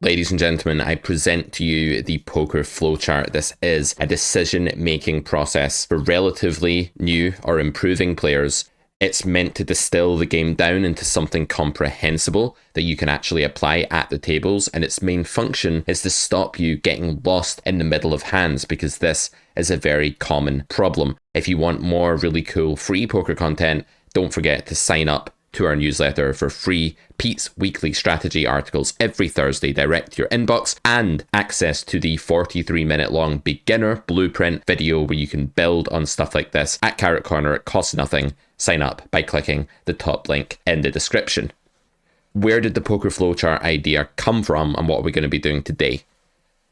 Ladies and gentlemen, I present to you the poker flowchart. This is a decision-making process for relatively new or improving players. It's meant to distill the game down into something comprehensible that you can actually apply at the tables, and its main function is to stop you getting lost in the middle of hands, because this is a very common problem. If you want more really cool free poker content, don't forget to sign up to our newsletter for free Pete's weekly strategy articles every Thursday direct to your inbox, and access to the 43-minute long beginner blueprint video where you can build on stuff like this at Carrot Corner. It costs nothing. Sign up by clicking the top link in the description. Where did the poker flowchart idea come from, and what are we going to be doing today?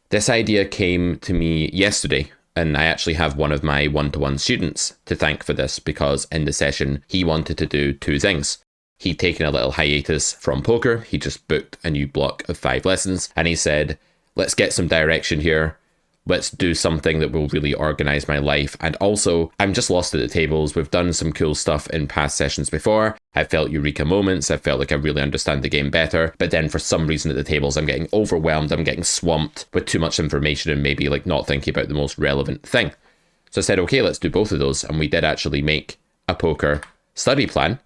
This idea came to me yesterday, and I actually have one of my one-to-one students to thank for this, because in the session he wanted to do two things. He'd taken a little hiatus from poker. He just booked a new block of 5 lessons, and he said, let's get some direction here. Let's do something that will really organize my life. And also, I'm just lost at the tables. We've done some cool stuff in past sessions before. I felt eureka moments. I felt like I really understand the game better. But then for some reason at the tables, I'm getting overwhelmed. I'm getting swamped with too much information and maybe like not thinking about the most relevant thing. So I said, okay, let's do both of those. And we did actually make a poker study plan,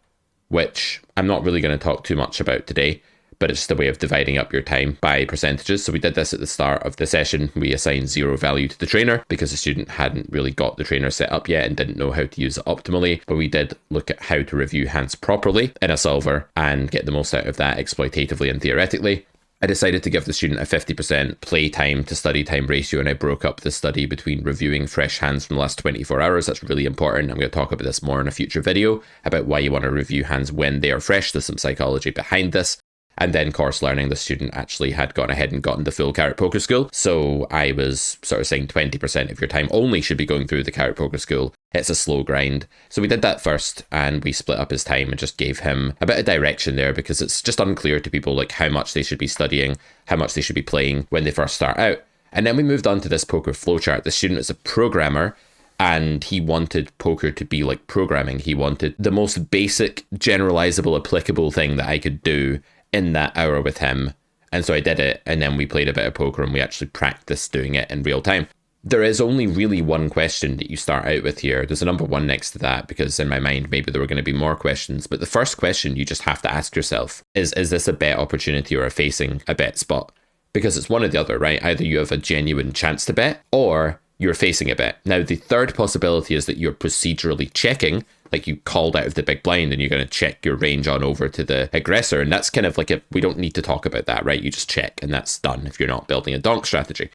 which I'm not really going to talk too much about today, but it's just a way of dividing up your time by percentages. So we did this at the start of the session. We assigned 0 value to the trainer because the student hadn't really got the trainer set up yet and didn't know how to use it optimally. But we did look at how to review hands properly in a solver and get the most out of that exploitatively and theoretically. I decided to give the student a 50% play time to study time ratio, and I broke up the study between reviewing fresh hands from the last 24 hours. That's really important. I'm going to talk about this more in a future video about why you want to review hands when they are fresh. There's some psychology behind this. And then course learning, the student actually had gone ahead and gotten the full Carrot Poker School. So I was sort of saying 20% of your time only should be going through the Carrot Poker School. It's a slow grind. So we did that first, and we split up his time and just gave him a bit of direction there, because it's just unclear to people like how much they should be studying, how much they should be playing when they first start out. And then we moved on to this poker flowchart. The student is a programmer, and he wanted poker to be like programming. He wanted the most basic, generalizable, applicable thing that I could do in that hour with him. And so I did it, and then we played a bit of poker and we actually practiced doing it in real time. There is only really one question that you start out with here. There's a number 1 next to that, because in my mind maybe there were going to be more questions, but the first question you just have to ask yourself is this a bet opportunity or a facing a bet spot? Because it's one or the other, right? Either you have a genuine chance to bet, or you're facing a bet. Now the third possibility is that you're procedurally checking, like you called out of the big blind and you're going to check your range on over to the aggressor. And that's kind of like we don't need to talk about that, right? You just check and that's done if you're not building a donk strategy.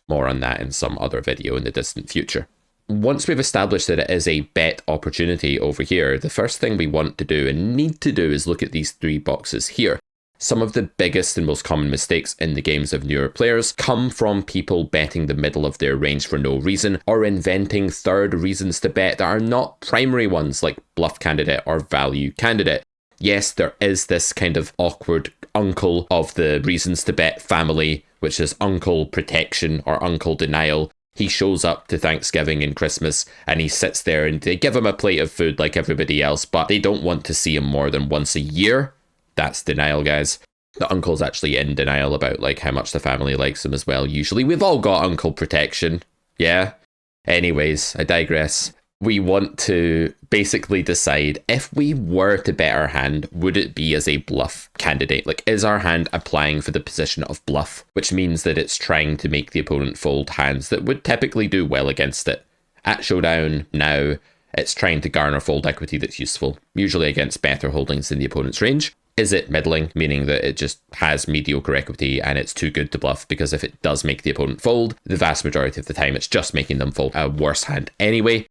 More on that in some other video in the distant future. Once we've established that it is a bet opportunity over here, the first thing we want to do and need to do is look at these 3 boxes here. Some of the biggest and most common mistakes in the games of newer players come from people betting the middle of their range for no reason, or inventing third reasons to bet that are not primary ones like bluff candidate or value candidate. Yes, there is this kind of awkward uncle of the reasons to bet family, which is uncle protection or uncle denial. He shows up to Thanksgiving and Christmas and he sits there and they give him a plate of food like everybody else, but they don't want to see him more than once a year. That's denial, guys. The uncle's actually in denial about like how much the family likes him as well. Usually we've all got uncle protection. Yeah. Anyways, I digress. We want to basically decide if we were to bet our hand, would it be as a bluff candidate? Like, is our hand applying for the position of bluff, which means that it's trying to make the opponent fold hands that would typically do well against it. At showdown now, it's trying to garner fold equity that's useful, usually against better holdings in the opponent's range. Is it middling, meaning that it just has mediocre equity and it's too good to bluff, because if it does make the opponent fold, the vast majority of the time it's just making them fold a worse hand anyway?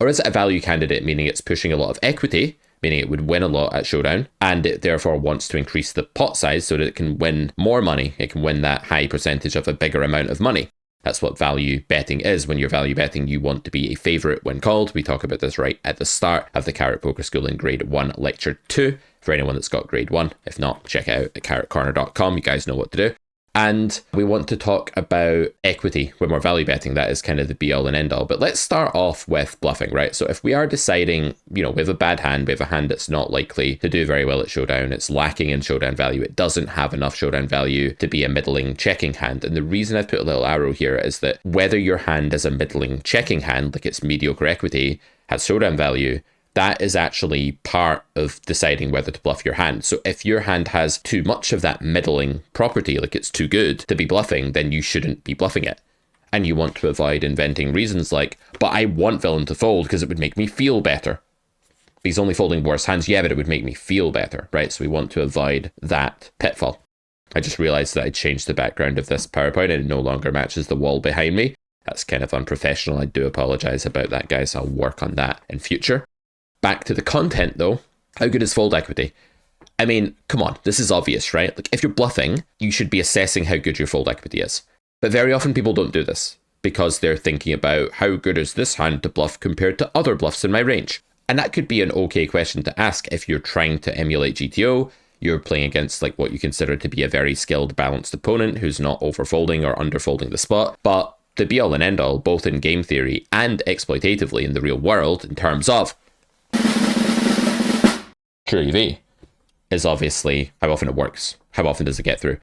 Or is it a value candidate, meaning it's pushing a lot of equity, meaning it would win a lot at showdown, and it therefore wants to increase the pot size so that it can win more money, it can win that high percentage of a bigger amount of money? That's what value betting is. When you're value betting, you want to be a favourite when called. We talk about this right at the start of the Carrot Poker School in Grade 1, Lecture 2, for anyone that's got Grade 1. If not, check it out at carrotcorner.com. You guys know what to do. And we want to talk about equity when we're value betting. That is kind of the be all and end all. But let's start off with bluffing, right? So if we are deciding, we have a bad hand, we have a hand that's not likely to do very well at showdown, it's lacking in showdown value, it doesn't have enough showdown value to be a middling checking hand. And the reason I've put a little arrow here is that whether your hand is a middling checking hand, like it's mediocre equity, has showdown value, that is actually part of deciding whether to bluff your hand. So if your hand has too much of that middling property, like it's too good to be bluffing, then you shouldn't be bluffing it. And you want to avoid inventing reasons like, but I want villain to fold because it would make me feel better. He's only folding worse hands. Yeah, but it would make me feel better, right? So we want to avoid that pitfall. I just realized that I changed the background of this PowerPoint and it no longer matches the wall behind me. That's kind of unprofessional. I do apologize about that, guys. I'll work on that in future. Back to the content though, how good is fold equity? I mean, come on, this is obvious, right? Like if you're bluffing, you should be assessing how good your fold equity is. But very often people don't do this because they're thinking about how good is this hand to bluff compared to other bluffs in my range. And that could be an okay question to ask if you're trying to emulate GTO, you're playing against like what you consider to be a very skilled, balanced opponent who's not overfolding or underfolding the spot. But the be all and end all, both in game theory and exploitatively in the real world in terms of true EV is obviously how often it works. How often does it get through?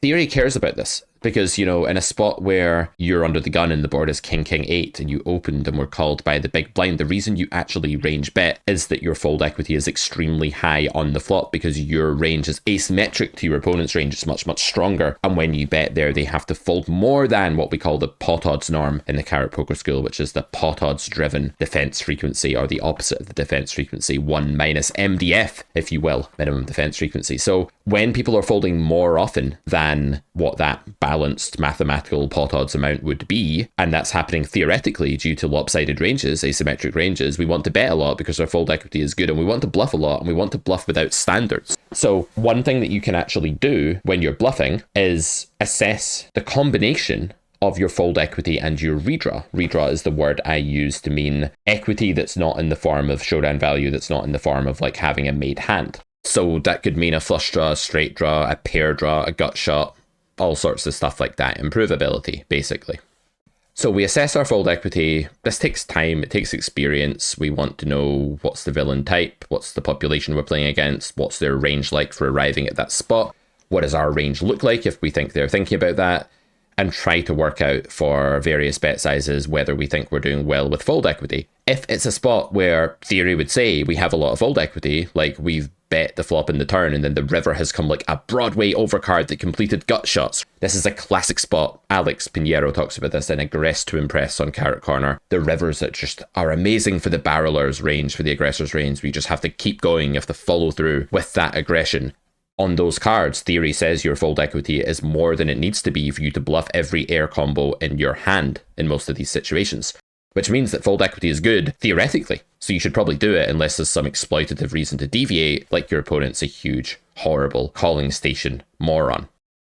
Theory cares about this because, in a spot where you're under the gun and the board is king, king, 8 and you opened and were called by the big blind, the reason you actually range bet is that your fold equity is extremely high on the flop because your range is asymmetric to your opponent's range. It's much, much stronger. And when you bet there, they have to fold more than what we call the pot odds norm in the Carrot Poker School, which is the pot odds driven defense frequency, or the opposite of the defense frequency, 1 minus MDF, if you will, minimum defense frequency. So when people are folding more often than what that balanced mathematical pot odds amount would be, and that's happening theoretically due to lopsided ranges, asymmetric ranges, we want to bet a lot because our fold equity is good, and we want to bluff a lot, and we want to bluff without standards. So one thing that you can actually do when you're bluffing is assess the combination of your fold equity and your redraw. Redraw is the word I use to mean equity that's not in the form of showdown value, that's not in the form of like having a made hand. So that could mean a flush draw, a straight draw, a pair draw, a gut shot, all sorts of stuff like that. Improvability, basically. So we assess our fold equity. This takes time, it takes experience. We want to know what's the villain type, what's the population we're playing against, what's their range like for arriving at that spot, what does our range look like if we think they're thinking about that, and try to work out for various bet sizes whether we think we're doing well with fold equity. If it's a spot where theory would say we have a lot of fold equity, like we've bet the flop in the turn and then the river has come like a Broadway overcard that completed gut shots. This is a classic spot. Alex Pinheiro talks about this in Aggress to Impress on Carrot Corner. The rivers that just are amazing for the barreler's range, for the aggressor's range. We just have to keep going, you have to follow through with that aggression. On those cards, theory says your fold equity is more than it needs to be for you to bluff every air combo in your hand in most of these situations, which means that fold equity is good theoretically. So you should probably do it unless there's some exploitative reason to deviate, like your opponent's a huge, horrible calling station moron.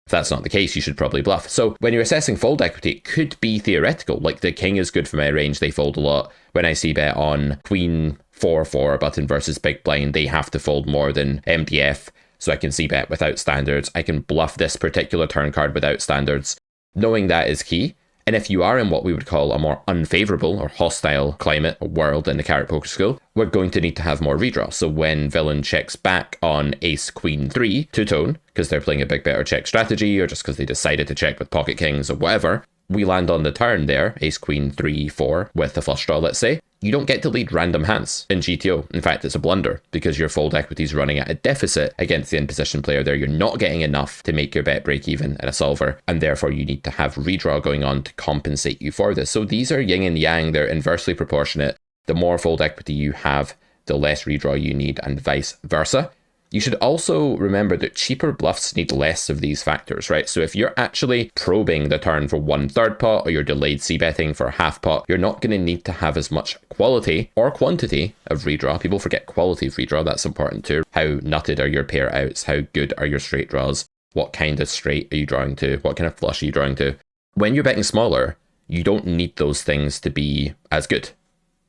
If that's not the case, you should probably bluff. So when you're assessing fold equity, it could be theoretical, like the king is good for my range, they fold a lot. When I see bet on queen 4-4 button versus big blind, they have to fold more than MDF. So I can see bet without standards. I can bluff this particular turn card without standards. Knowing that is key. And if you are in what we would call a more unfavorable or hostile climate or world in the Carrot Poker School, we're going to need to have more redraw. So when villain checks back on ace queen 3 two-tone, because they're playing a big better check strategy, or just because they decided to check with pocket kings or whatever, we land on the turn there, ace queen 3-4 with the flush draw, let's say. You don't get to lead random hands in GTO. In fact, it's a blunder because your fold equity is running at a deficit against the in-position player there. You're not getting enough to make your bet break even in a solver, and therefore you need to have redraw going on to compensate you for this. So these are yin and yang. They're inversely proportionate. The more fold equity you have, the less redraw you need, and vice versa. You should also remember that cheaper bluffs need less of these factors, right? So if you're actually probing the turn for 1/3 pot, or you're delayed c-betting for half pot, you're not going to need to have as much quality or quantity of redraw. People forget quality of redraw, that's important too. How nutted are your pair outs? How good are your straight draws? What kind of straight are you drawing to? What kind of flush are you drawing to? When you're betting smaller, you don't need those things to be as good.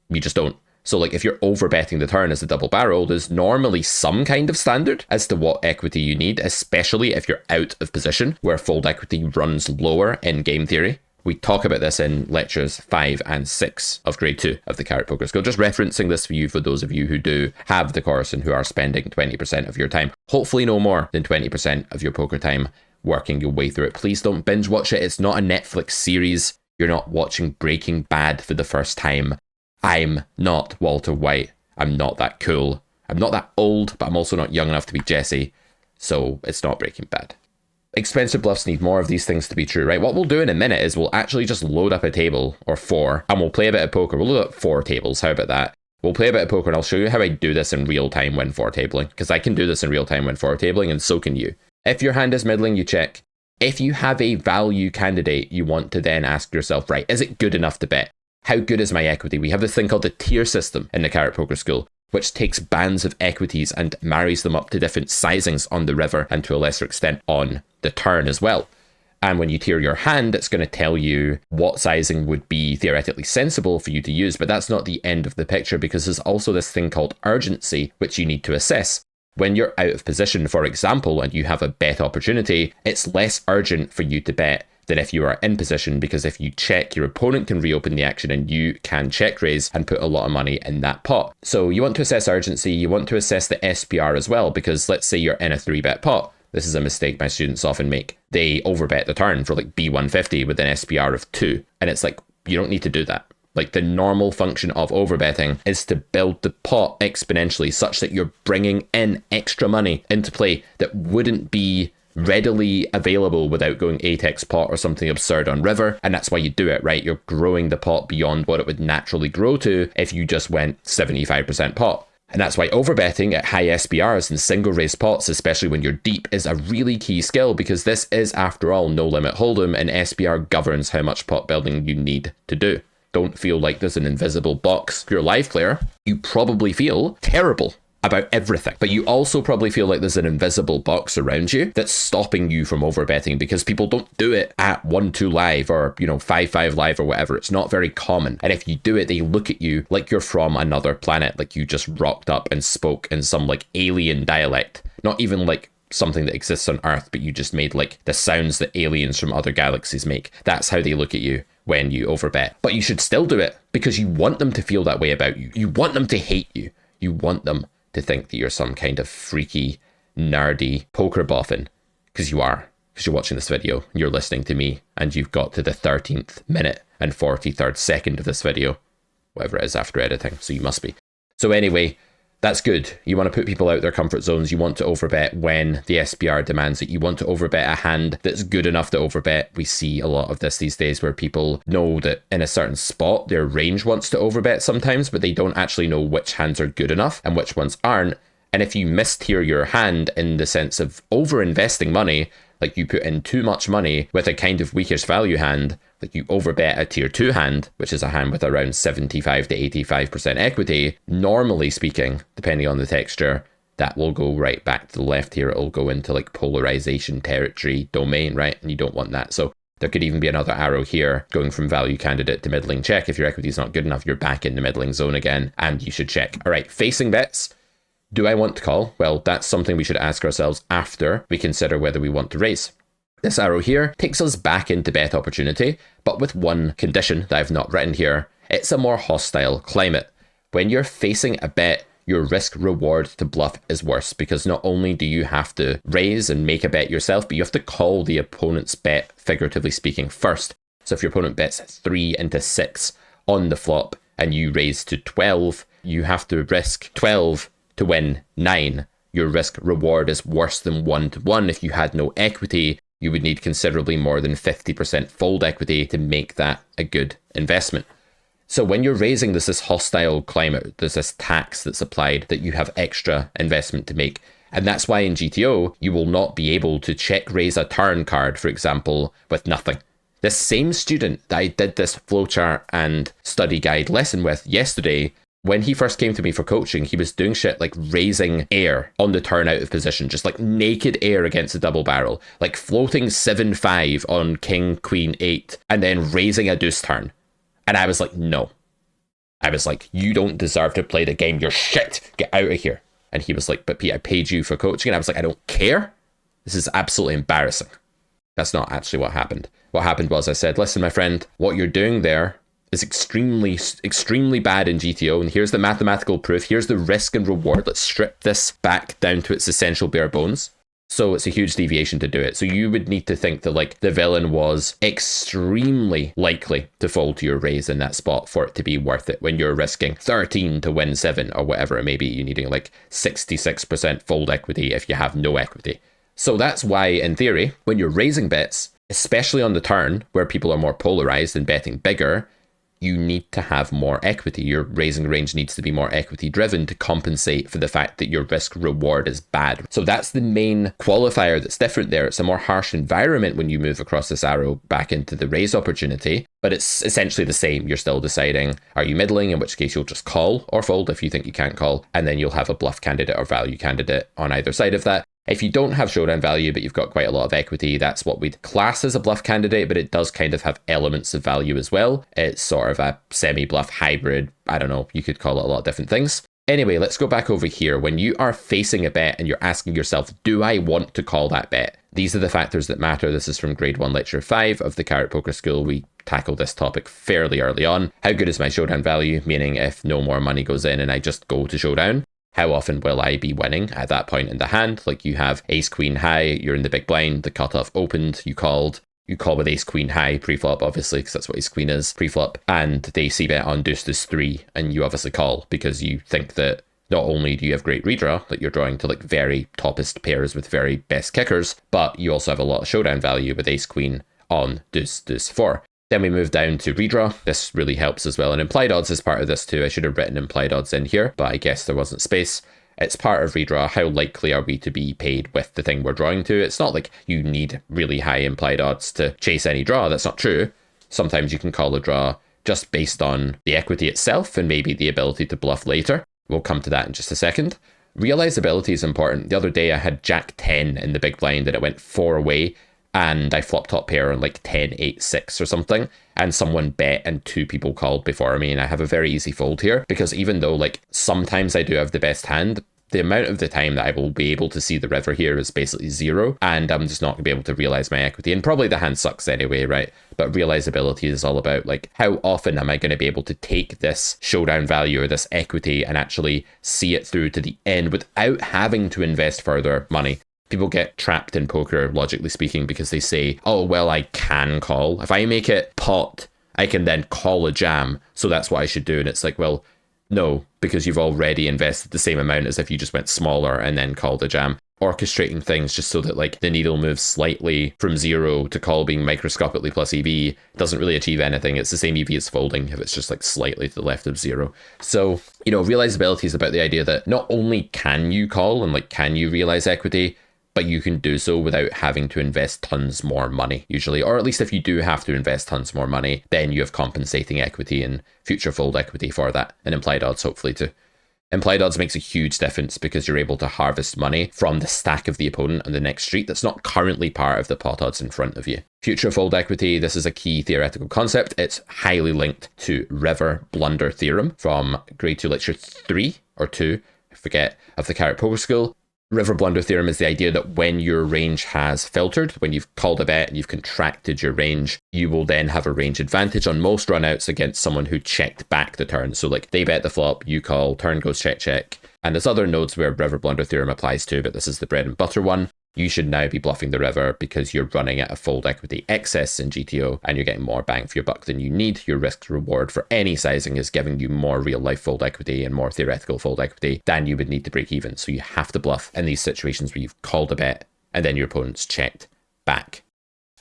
You just don't. So like if you're overbetting the turn as a double barrel, there's normally some kind of standard as to what equity you need, especially if you're out of position, where fold equity runs lower in game theory. We talk about this in lectures 5 and 6 of grade 2 of the Carrot Poker School. Just referencing this for you, for those of you who do have the course and who are spending 20% of your time, hopefully no more than 20% of your poker time working your way through it. Please don't binge watch it. It's not a Netflix series. You're not watching Breaking Bad for the first time. I'm not Walter White. I'm not that cool. I'm not that old, but I'm also not young enough to be Jesse. So it's not Breaking Bad. Expensive bluffs need more of these things to be true, right? What we'll do in a minute is we'll actually just load up a table or 4 and we'll play a bit of poker. We'll load up 4 tables. How about that? We'll play a bit of poker and I'll show you how I do this in real time when 4 tabling, because I can do this in real time when 4 tabling and so can you. If your hand is middling, you check. If you have a value candidate, you want to then ask yourself, right, is it good enough to bet? How good is my equity? We have this thing called the tier system in the Carrot Poker School, which takes bands of equities and marries them up to different sizings on the river and to a lesser extent on the turn as well. And when you tier your hand, it's going to tell you what sizing would be theoretically sensible for you to use. But that's not the end of the picture, because there's also this thing called urgency, which you need to assess. When you're out of position, for example, and you have a bet opportunity, it's less urgent for you to bet than if you are in position, because if you check, your opponent can reopen the action and you can check raise and put a lot of money in that pot. So you want to assess urgency, you want to assess the SPR as well, because let's say you're in a 3-bet pot. This is a mistake my students often make. They overbet the turn for like B150 with an SPR of 2. And it's like, you don't need to do that. Like the normal function of overbetting is to build the pot exponentially such that you're bringing in extra money into play that wouldn't be readily available without going 8x pot or something absurd on river. And that's why you do it, right? You're growing the pot beyond what it would naturally grow to if you just went 75% pot. And that's why overbetting at high SPRs and single raise pots, especially when you're deep, is a really key skill, because this is, after all, no limit hold'em, and SPR governs how much pot building you need to do. Don't feel like there's an invisible box. If you're a live player, you probably feel terrible about everything, but you also probably feel like there's an invisible box around you that's stopping you from overbetting, because people don't do it at 1-2 live or 5-5 live or whatever. It's not very common, and if you do it, they look at you like you're from another planet, like you just rocked up and spoke in some like alien dialect, not even like something that exists on Earth, but you just made like the sounds that aliens from other galaxies make. That's how they look at you when you overbet. But you should still do it, because you want them to feel that way about you. You want them to hate you. You want them to think that you're some kind of freaky, nerdy poker boffin, because you are, because you're watching this video, you're listening to me, and you've got to the 13th minute and 43rd second of this video, whatever it is after editing, so you must be. So anyway, that's good. You want to put people out their comfort zones. You want to overbet when the SPR demands it. You want to overbet a hand that's good enough to overbet. We see a lot of this these days where people know that in a certain spot, their range wants to overbet sometimes, but they don't actually know which hands are good enough and which ones aren't. And if you mistier your hand in the sense of over-investing money, like you put in too much money with a kind of weakish value hand, like you overbet a tier 2 hand, which is a hand with around 75 to 85% equity, normally speaking, depending on the texture, that will go right back to the left here. It'll go into like polarization territory domain, right? And you don't want that. So there could even be another arrow here going from value candidate to middling check. If your equity is not good enough, you're back in the middling zone again, and you should check. All right, facing bets. Do I want to call? Well, that's something we should ask ourselves after we consider whether we want to raise. This arrow here takes us back into bet opportunity, but with one condition that I've not written here. It's a more hostile climate. When you're facing a bet, your risk reward to bluff is worse, because not only do you have to raise and make a bet yourself, but you have to call the opponent's bet, figuratively speaking, first. So if your opponent bets 3 into 6 on the flop and you raise to 12, you have to risk 12 to win 9. Your risk reward is worse than 1-1. If you had no equity, you would need considerably more than 50% fold equity to make that a good investment. So when you're raising, there's this hostile climate, there's this tax that's applied that you have extra investment to make. And that's why in GTO, you will not be able to check raise a turn card, for example, with nothing. This same student that I did this flowchart and study guide lesson with yesterday, when he first came to me for coaching, he was doing shit like raising air on the turn out of position, just like naked air against a double barrel, like floating 7-5 on king, queen, 8, and then raising a deuce turn. And I was like, no. I was like, you don't deserve to play the game. You're shit. Get out of here. And he was like, but Pete, I paid you for coaching. And I was like, I don't care. This is absolutely embarrassing. That's not actually what happened. What happened was I said, listen, my friend, what you're doing there is extremely, extremely bad in GTO. And here's the mathematical proof. Here's the risk and reward. Let's strip this back down to its essential bare bones. So it's a huge deviation to do it. So you would need to think that like the villain was extremely likely to fold to your raise in that spot for it to be worth it when you're risking 13 to win 7 or whatever it may be. You're needing like 66% fold equity if you have no equity. So that's why, in theory, when you're raising bets, especially on the turn where people are more polarized and betting bigger, you need to have more equity. Your raising range needs to be more equity driven to compensate for the fact that your risk reward is bad. So that's the main qualifier that's different there. It's a more harsh environment when you move across this arrow back into the raise opportunity, but it's essentially the same. You're still deciding, are you middling, in which case you'll just call or fold if you think you can't call, and then you'll have a bluff candidate or value candidate on either side of that. If you don't have showdown value, but you've got quite a lot of equity, that's what we'd class as a bluff candidate, but it does kind of have elements of value as well. It's sort of a semi-bluff hybrid. I don't know, you could call it a lot of different things. Anyway, let's go back over here. When you are facing a bet and you're asking yourself, do I want to call that bet? These are the factors that matter. This is from grade 1, lecture 5 of the Carrot Poker School. We tackled this topic fairly early on. How good is my showdown value? Meaning if no more money goes in and I just go to showdown, how often will I be winning at that point in the hand? Like you have ace queen high, you're in the big blind, the cutoff opened, you called. You call with ace queen high pre-flop, obviously, because that's what ace queen is pre-flop. And they c-bet on deuce deuce 3, and you obviously call because you think that not only do you have great redraw, like you're drawing to like very toppest pairs with very best kickers, but you also have a lot of showdown value with ace queen on deuce deuce 4. Then we move down to redraw. This really helps as well. And implied odds is part of this too. I should have written implied odds in here, but I guess there wasn't space. It's part of redraw. How likely are we to be paid with the thing we're drawing to? It's not like you need really high implied odds to chase any draw. That's not true. Sometimes you can call a draw just based on the equity itself and maybe the ability to bluff later. We'll come to that in just a second. Realizability is important. The other day I had Jack 10 in the big blind and it went 4 away. And I flopped top pair on like 10, 8, 6 or something. And someone bet and 2 people called before me. And I have a very easy fold here because even though like sometimes I do have the best hand, the amount of the time that I will be able to see the river here is basically 0. And I'm just not going to be able to realize my equity. And probably the hand sucks anyway, right? But realizability is all about like how often am I going to be able to take this showdown value or this equity and actually see it through to the end without having to invest further money. People get trapped in poker, logically speaking, because they say, oh, well, I can call. If I make it pot, I can then call a jam. So that's what I should do. And it's like, well, no, because you've already invested the same amount as if you just went smaller and then called a jam. Orchestrating things just so that like the needle moves slightly from 0 to call being microscopically plus EV doesn't really achieve anything. It's the same EV as folding if it's just like slightly to the left of 0. So, you know, realizability is about the idea that not only can you call and like can you realize equity, but you can do so without having to invest tons more money, usually. Or at least if you do have to invest tons more money, then you have compensating equity and future fold equity for that, and implied odds, hopefully, too. Implied odds makes a huge difference because you're able to harvest money from the stack of the opponent on the next street that's not currently part of the pot odds in front of you. Future fold equity, this is a key theoretical concept. It's highly linked to river blunder theorem from grade 2 lecture 3 or 2, I forget, of the Carrot Poker School. River blunder theorem is the idea that when your range has filtered, when you've called a bet and you've contracted your range, you will then have a range advantage on most runouts against someone who checked back the turn. So like they bet the flop, you call, turn goes check, check. And there's other nodes where river blunder theorem applies to, but this is the bread and butter one. You should now be bluffing the river because you're running at a fold equity excess in GTO and you're getting more bang for your buck than you need. Your risk reward for any sizing is giving you more real life fold equity and more theoretical fold equity than you would need to break even. So you have to bluff in these situations where you've called a bet and then your opponent's checked back.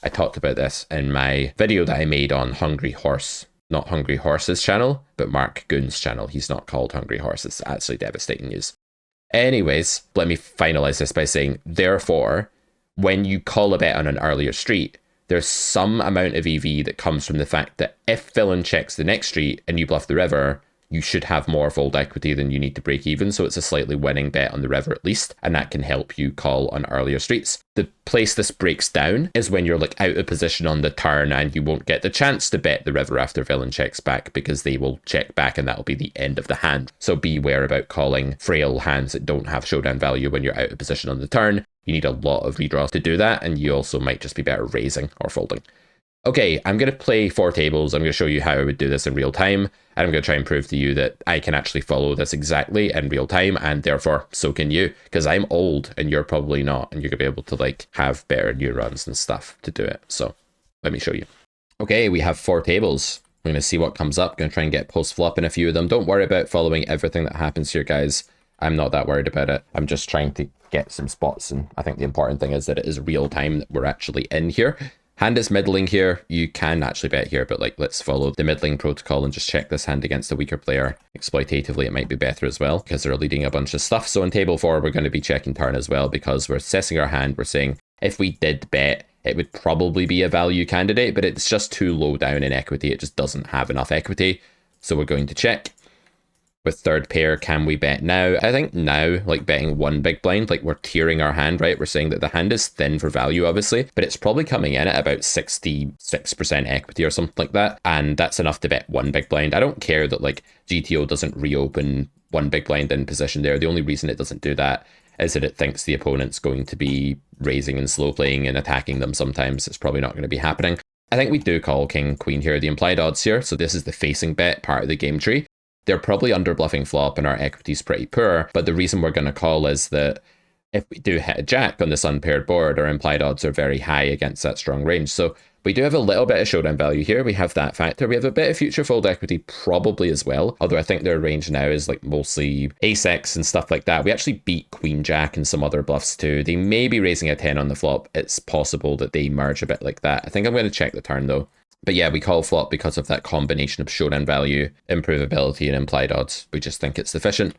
I talked about this in my video that I made on Hungry Horse. Not Hungry Horse's channel, but Mark Goon's channel. He's not called Hungry Horse. It's actually devastating news. Anyways, let me finalize this by saying, therefore, when you call a bet on an earlier street, there's some amount of EV that comes from the fact that if villain checks the next street and you bluff the river, you should have more fold equity than you need to break even, so it's a slightly winning bet on the river at least, and that can help you call on earlier streets. The place this breaks down is when you're like out of position on the turn and you won't get the chance to bet the river after villain checks back, because they will check back and that'll be the end of the hand. So beware about calling frail hands that don't have showdown value when you're out of position on the turn. You need a lot of redraws to do that, and you also might just be better raising or folding. Okay, I'm going to play 4 tables. I'm going to show you how I would do this in real time, and I'm going to try and prove to you that I can actually follow this exactly in real time, and therefore so can you, because I'm old and you're probably not, and you're going to be able to like have better neurons and stuff to do it. So let me show you. Okay, we have 4 tables. We're going to see what comes up. Going to try and get post flop in a few of them. Don't worry about following everything that happens here, guys. I'm not that worried about it. I'm just trying to get some spots, and I think the important thing is that it is real time that we're actually in here. Hand is middling here. You can actually bet here, but like, let's follow the middling protocol and just check this hand against a weaker player. Exploitatively, it might be better as well because they're leading a bunch of stuff. So in table 4, we're going to be checking turn as well, because we're assessing our hand. We're saying if we did bet, it would probably be a value candidate, but it's just too low down in equity. It just doesn't have enough equity. So we're going to check. With third pair, can we bet now? I think now, like betting 1 big blind, like we're tiering our hand, right? We're saying that the hand is thin for value, obviously, but it's probably coming in at about 66% equity or something like that. And that's enough to bet 1 big blind. I don't care that like GTO doesn't reopen 1 big blind in position there. The only reason it doesn't do that is that it thinks the opponent's going to be raising and slow playing and attacking them sometimes. It's probably not going to be happening. I think we do call king, queen here, the implied odds here. So this is the facing bet part of the game tree. They're probably under bluffing flop and our equity's pretty poor, but the reason we're going to call is that if we do hit a jack on this unpaired board, our implied odds are very high against that strong range. So we do have a little bit of showdown value here. We have that factor. We have a bit of future fold equity probably as well, although I think their range now is like mostly ace-x and stuff like that. We actually beat queen jack and some other bluffs too. They may be raising a 10 on the flop. It's possible that they merge a bit like that. I think I'm going to check the turn though. But yeah, we call flop because of that combination of showdown value, improvability, and implied odds. We just think it's sufficient.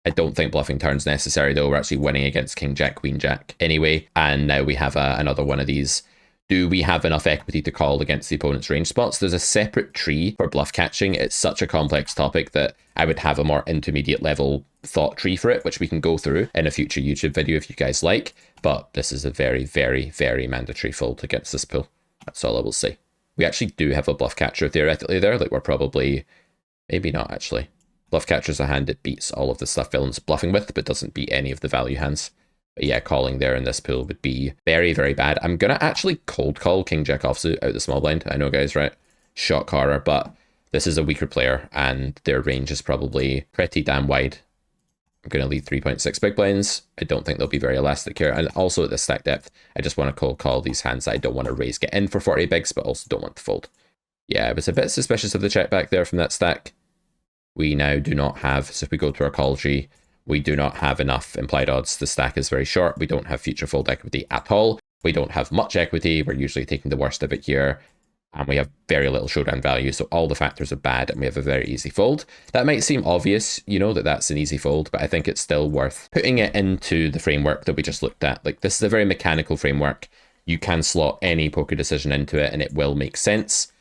I don't think bluffing turn's necessary though. We're actually winning against king jack, queen jack anyway. And now we have another one of these. Do we have enough equity to call against the opponent's range spots? There's a separate tree for bluff catching. It's such a complex topic that I would have a more intermediate level thought tree for it, which we can go through in a future YouTube video if you guys like. But this is a very, very, very mandatory fold against this pool. That's all I will say. We actually do have a bluff catcher theoretically there. Like we're probably, maybe not actually. Bluff catcher's a hand that beats all of the stuff villain's bluffing with, but doesn't beat any of the value hands. But yeah, calling there in this pool would be very, very bad. I'm going to actually cold call king jack offsuit out the small blind. I know, guys, right? Shock horror, but this is a weaker player and their range is probably pretty damn wide. I'm going to lead 3.6 big blinds. I don't think they'll be very elastic here. And also at the stack depth, I just want to cold call these hands that I don't want to raise, get in for 40 bigs, but also don't want to fold. Yeah, I was a bit suspicious of the check back there from that stack. We now do not have, so if we go to our call tree, we do not have enough implied odds. The stack is very short. We don't have future fold equity at all. We don't have much equity. We're usually taking the worst of it here. And we have very little showdown value, so all the factors are bad, and we have a very easy fold. That might seem obvious, you know, that that's an easy fold, but I think it's still worth putting it into the framework that we just looked at. Like, this is a very mechanical framework. You can slot any poker decision into it, and it will make sense.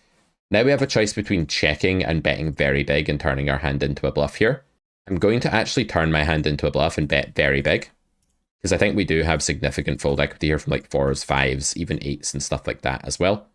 Now we have a choice between checking and betting very big and turning our hand into a bluff here. I'm going to actually turn my hand into a bluff and bet very big, because I think we do have significant fold equity here from like 4s, 5s, even 8s and stuff like that as well.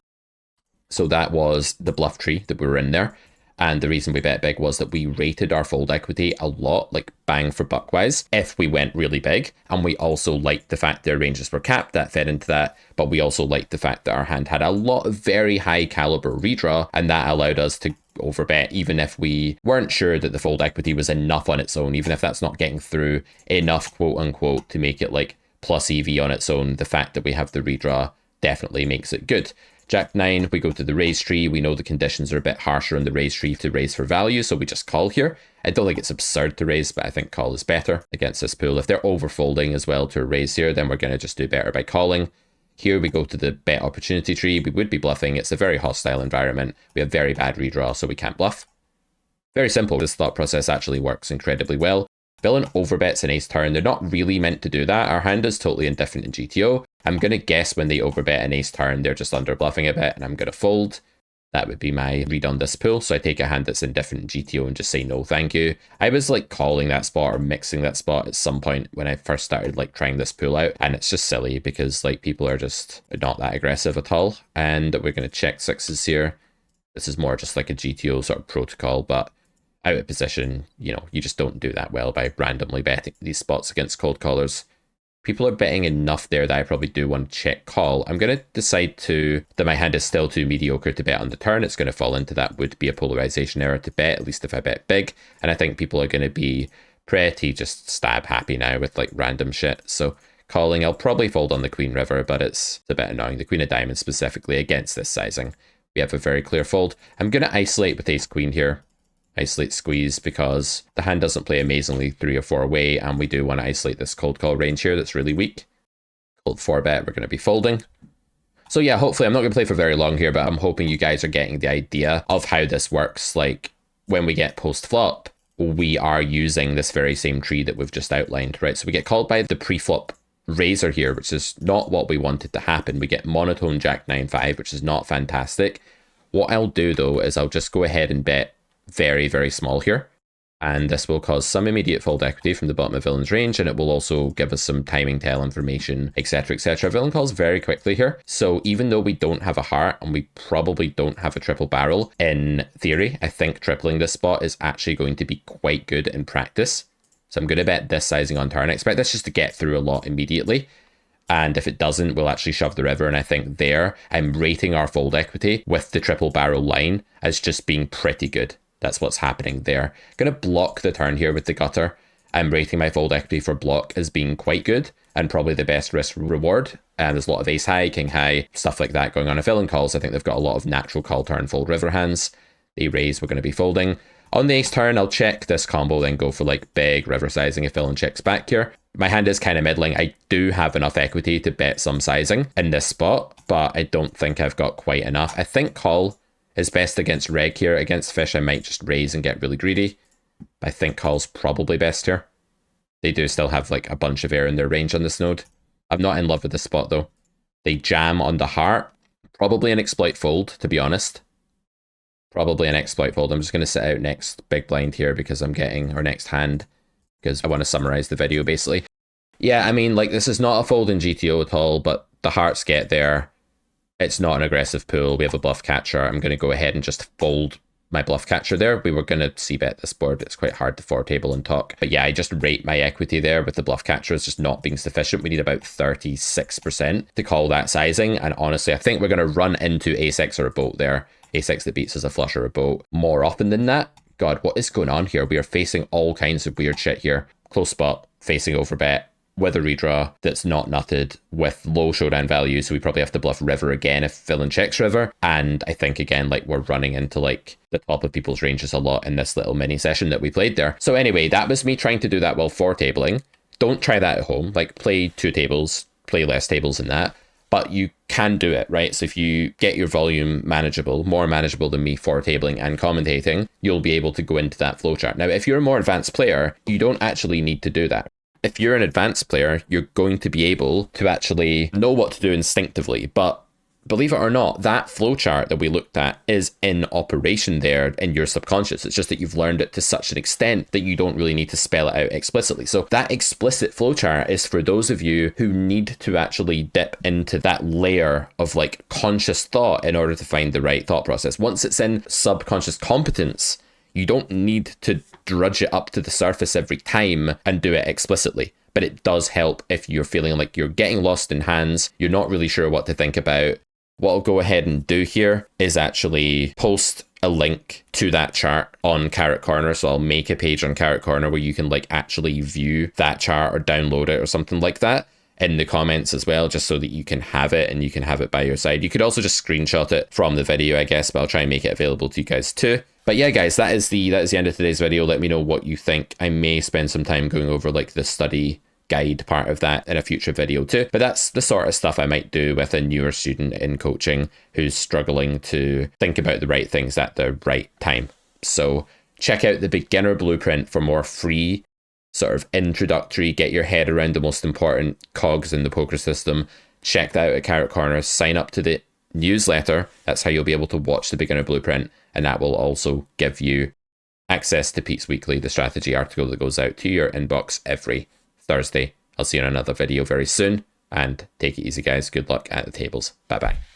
So that was the bluff tree that we were in there. And the reason we bet big was that we rated our fold equity a lot, like bang for buck wise, if we went really big. And we also liked the fact their ranges were capped, that fed into that. But we also liked the fact that our hand had a lot of very high caliber redraw, and that allowed us to overbet even if we weren't sure that the fold equity was enough on its own, even if that's not getting through enough, quote unquote, to make it like plus EV on its own. The fact that we have the redraw definitely makes it good. Jack 9, we go to the raise tree. We know the conditions are a bit harsher on the raise tree to raise for value, so we just call here. I don't think it's absurd to raise, but I think call is better against this pool. If they're overfolding as well to a raise here, then we're going to just do better by calling. Here we go to the bet opportunity tree. We would be bluffing. It's a very hostile environment. We have very bad redraw, so we can't bluff. Very simple. This thought process actually works incredibly well. Villain overbets an ace turn. They're not really meant to do that. Our hand is totally indifferent in GTO. I'm going to guess when they overbet an ace turn, they're just under bluffing a bit, and I'm going to fold. That would be my read on this pool. So I take a hand that's indifferent GTO and just say no thank you. I was like calling that spot or mixing that spot at some point when I first started like trying this pool out, and it's just silly because like people are just not that aggressive at all. And we're going to check sixes here. This is more just like a GTO sort of protocol, but out of position, you know, you just don't do that well by randomly betting these spots against cold callers. People are betting enough there that I probably do want to check call. I'm going to decide that my hand is still too mediocre to bet on the turn. It's going to fall into that would be a polarization error to bet, at least if I bet big. And I think people are going to be pretty just stab happy now with like random shit. So calling, I'll probably fold on the Queen River, but it's a bit annoying. The Queen of Diamonds specifically against this sizing. We have a very clear fold. I'm going to isolate with Ace Queen here. Isolate squeeze because the hand doesn't play amazingly 3 or 4 away, and we do want to isolate this cold call range here that's really weak. Cold 4 bet, we're going to be folding. So yeah, hopefully I'm not going to play for very long here, but I'm hoping you guys are getting the idea of how this works. Like when we get post flop, we are using this very same tree that we've just outlined, right? So we get called by the pre-flop raiser here, which is not what we wanted to happen. We get monotone Jack 9-5, which is not fantastic. What I'll do though is I'll just go ahead and bet very, very small here, and this will cause some immediate fold equity from the bottom of villain's range, and it will also give us some timing tell information, etc, etc. Villain calls very quickly here, so even though we don't have a heart and we probably don't have a triple barrel, in theory I think tripling this spot is actually going to be quite good in practice. So I'm going to bet this sizing on turn. I expect this just to get through a lot immediately, and if it doesn't, we'll actually shove the river. And I think there I'm rating our fold equity with the triple barrel line as just being pretty good. That's what's happening there. Going to block the turn here with the gutter. I'm rating my fold equity for block as being quite good and probably the best risk reward. And there's a lot of ace high, king high, stuff like that going on. If villain calls, I think they've got a lot of natural call turn fold river hands. They raise, we're going to be folding. On the ace turn, I'll check this combo, then go for like big river sizing if villain checks back here. My hand is kind of middling. I do have enough equity to bet some sizing in this spot, but I don't think I've got quite enough. I think call is best against reg here. Against fish, I might just raise and get really greedy. I think call's probably best here. They do still have like a bunch of air in their range on this node. I'm not in love with this spot though. They jam on the heart. Probably an exploit fold, to be honest. Probably an exploit fold. I'm just going to sit out next big blind here because I'm getting our next hand, because I want to summarize the video basically. Yeah, I mean, like this is not a fold in GTO at all, but the hearts get there. It's not an aggressive pool. We have a bluff catcher. I'm going to go ahead and just fold my bluff catcher there. We were going to c-bet this board. It's quite hard to four table and talk. But yeah, I just rate my equity there with the bluff catcher as just not being sufficient. We need about 36% to call that sizing. And honestly, I think we're going to run into ace-x or a boat there. Ace-x that beats us a flush or a boat more often than that. God, what is going on here? We are facing all kinds of weird shit here. Close spot, facing overbet, with a redraw that's not nutted, with low showdown value, so we probably have to bluff river again if villain checks river. And I think again, like we're running into like the top of people's ranges a lot in this little mini session that we played there. So anyway, that was me trying to do that while four tabling. Don't try that at home. Like play 2 tables, play less tables than that, but you can do it, right? So if you get your volume manageable, more manageable than me for tabling and commentating, you'll be able to go into that flowchart. Now, if you're a more advanced player, you don't actually need to do that. If you're an advanced player, you're going to be able to actually know what to do instinctively. But believe it or not, that flowchart that we looked at is in operation there in your subconscious. It's just that you've learned it to such an extent that you don't really need to spell it out explicitly. So that explicit flowchart is for those of you who need to actually dip into that layer of like conscious thought in order to find the right thought process. Once it's in subconscious competence, you don't need to drudge it up to the surface every time and do it explicitly. But it does help if you're feeling like you're getting lost in hands, you're not really sure what to think about. What I'll go ahead and do here is actually post a link to that chart on Carrot Corner. So I'll make a page on Carrot Corner where you can like actually view that chart or download it or something like that in the comments as well, just so that you can have it and you can have it by your side. You could also just screenshot it from the video, I guess, but I'll try and make it available to you guys too. But yeah, guys, that is the end of today's video. Let me know what you think. I may spend some time going over like the study guide part of that in a future video too. But that's the sort of stuff I might do with a newer student in coaching who's struggling to think about the right things at the right time. So check out the beginner blueprint for more free sort of introductory, get your head around the most important cogs in the poker system. Check that out at Carrot Corner. Sign up to the newsletter. That's how you'll be able to watch the beginner blueprint, and that will also give you access to Pete's Weekly, the strategy article that goes out to your inbox every Thursday. I'll see you in another video very soon, and take it easy, guys. Good luck at the tables. Bye bye.